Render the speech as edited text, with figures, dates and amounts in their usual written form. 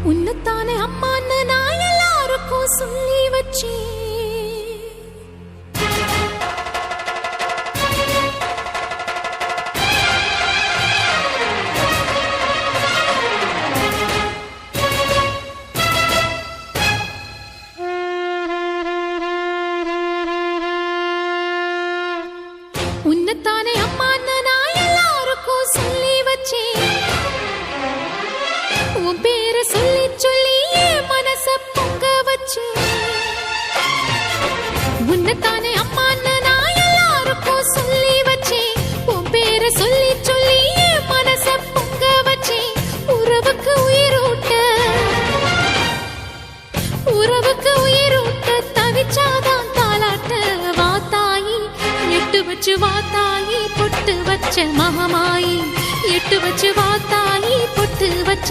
உன்னத்தானே அம்மான்னு நான் எல்லாருக்கும் சொல்லி வச்சேன். உன்னத்தானே அம்மான்னு நான் எல்லாருக்கும் சொல்லி வச்சேன். உன் பேரை சொல்லி சொல்லி என் மனச பொங்க வச்சேன். உன்னத்தானே அம்மான்னு நான் எல்லாருக்கும் சொல்லி வச்சேன். உன் பேரை சொல்லி சொல்லி என் மனச பொங்க வச்சேன். உறவுக்கு உயிரூட்ட தவிச்சாதான் தாலாட்ட. வாத்தாயி எட்டு வச்சு வாத்தாயி பொட்டு வச்ச மகமாயி. எட்டு வச்சு வாத்தாயி பொட்டு வச்ச